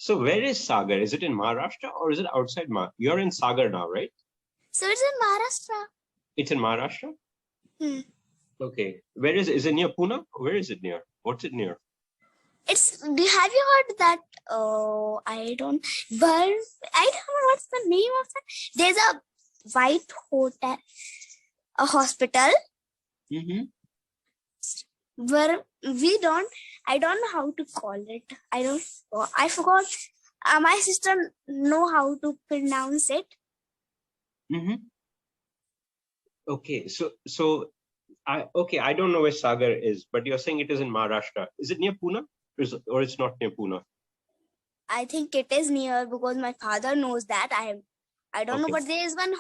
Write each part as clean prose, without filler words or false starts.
So where is Sagar? Is it in Maharashtra or is it outside You're in Sagar now, right? So it's in Maharashtra. It's in Maharashtra? Okay. Where is it near Pune? Where is it near? What's it near? Have you heard that? Oh, I don't know what's the name of that. There's a white hotel, a hospital. Where I don't know how to call it. I forgot. My sister know how to pronounce it. Okay. I don't know where Sagar is, but you're saying it is in Maharashtra. Is it near Pune? Or it's not near Pune? I think it is near because my father knows that. I don't know, but there is one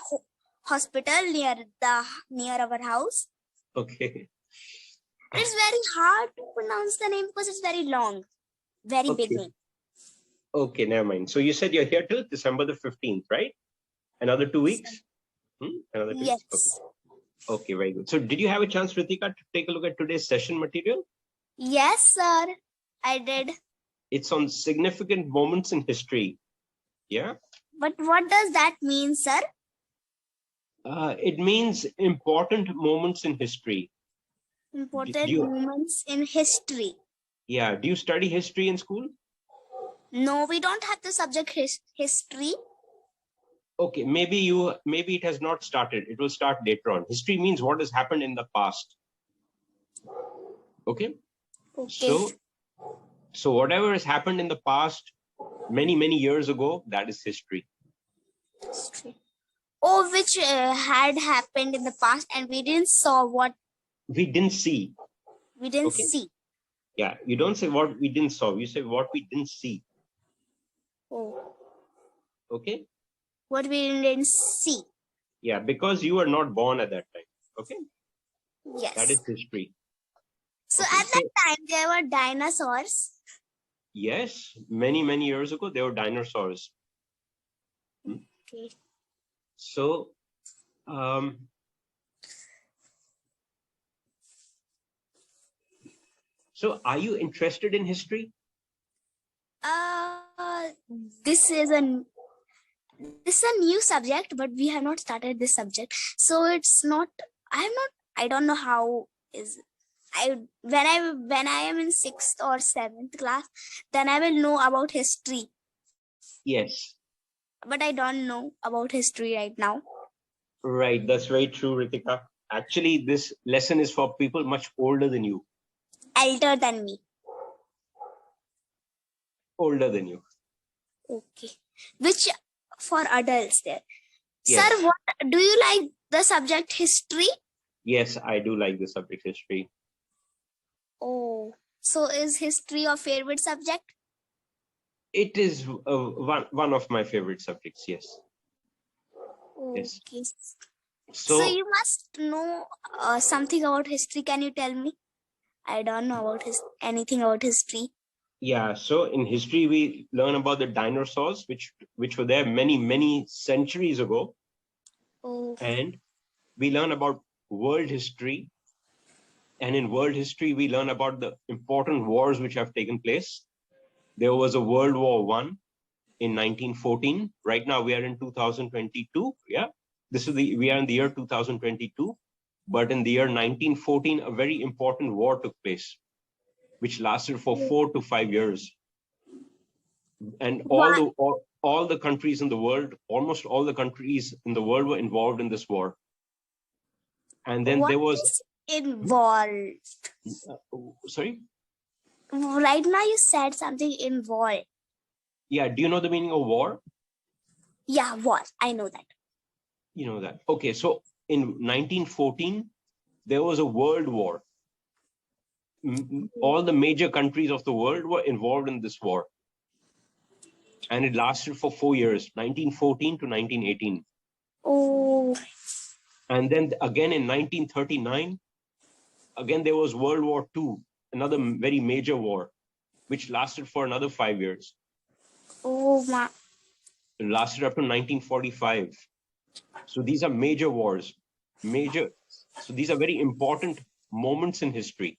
hospital near our house. Okay. It's very hard to pronounce the name because it's very long, very big name. Okay, never mind. So you said you're here till December the 15th, right? Another 2 weeks? Another 2 weeks? Yes. Okay, very good. So did you have a chance, Ritika, to take a look at today's session material? Yes, sir. I did. It's on significant moments in history. Yeah? But what does that mean, sir? It means important moments in history. Important moments in history. Yeah. Do you study history in school? No, we don't have the subject history. Okay, maybe it has not started. It will start later on. History means what has happened in the past. Okay. So whatever has happened in the past, many years ago, that is history. Oh, which had happened in the past, and we didn't saw what. We didn't see. We didn't see. Yeah, you don't say what we didn't saw. You say what we didn't see. Oh. Okay. What we didn't see. Yeah, because you were not born at that time. Okay. Yes. That is history. So at that time there were dinosaurs. Yes, many years ago there were dinosaurs. Okay. So, are you interested in history? This is a new subject, but we have not started this subject, so it's not. I don't know how is. When I am in 6th or 7th class, then I will know about history. Yes. But I don't know about history right now. Right, that's very true, Ritika. Actually, this lesson is for people much older than you. Elder than me. Older than you. Okay. Which for adults there. Yes. Sir, what do you like the subject history? Yes, I do like the subject history. Oh, so is history your favorite subject? It is one of my favorite subjects, yes. Okay. Yes. So you must know something about history. Can you tell me? I don't know about anything about history. Yeah, so in history we learn about the dinosaurs, which were there many centuries ago. Oh. And we learn about world history. And in world history, we learn about the important wars which have taken place. There was a World War I in 1914. Right now we are in 2022. Yeah, we are in the year 2022. But in the year 1914, a very important war took place, which lasted for 4 to 5 years. And all the countries in the world, almost all the countries in the world were involved in this war. And then there was involved. Sorry? Right now you said something involved. Yeah, do you know the meaning of war? Yeah, war. I know that. You know that. Okay, so in 1914, there was a world war. All the major countries of the world were involved in this war. And it lasted for 4 years, 1914 to 1918. Oh. And then again in 1939, again there was World War II, another very major war, which lasted for another 5 years. Oh my. It lasted up to 1945. So these are major wars, So these are very important moments in history.